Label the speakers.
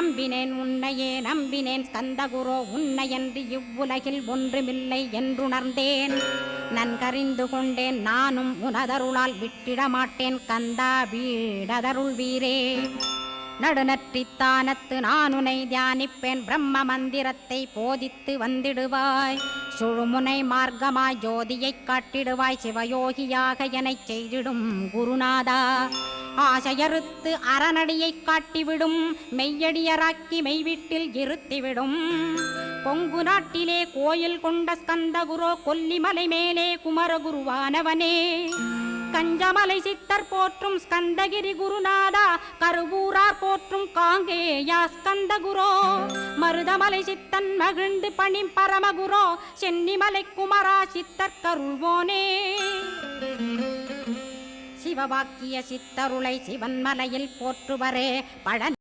Speaker 1: நம்பினேன் உன்னையே நம்பினேன் ஸ்கந்தகுரோ உன்னையன்று இவ்வுலகில் ஒன்றுமில்லை என்றுணர்ந்தேன் நன்கறிந்து கொண்டேன் நானும் உனதருளால் விட்டிட மாட்டேன் கந்தா வீடதருள் வீரே நடுநற்றித்தானத்து நான் உனை தியானிப்பேன் பிரம்ம மந்திரத்தை போதித்து வந்திடுவாய் சுழுமுனை மார்க்கமாய் ஜோதியைக் காட்டிடுவாய் சிவயோகியாக எனச் செய்திடும் குருநாதா ஆசையறுத்து அறநடியைக் காட்டிவிடும் மெய்யடியராக்கி மெய்வீட்டில் இருத்திவிடும் கொங்கு நாட்டிலே கோயில் கொண்ட ஸ்கந்தகுரோ கொல்லிமலை மேலே குமரகுருவானவனே கஞ்சமலை சித்தர் போற்றும் ஸ்கந்தகிரி குருநாதா கருவூரார் போற்றும் காங்கேயா ஸ்கந்தகுரோ மருதமலை சித்தன் மகிழ்ந்து பணி பரமகுரோ சென்னிமலை குமரா சித்தர் கருள்வோனே சிவவாக்கிய சித்தருளை சிவன்மலையில் போற்றுவரே பழ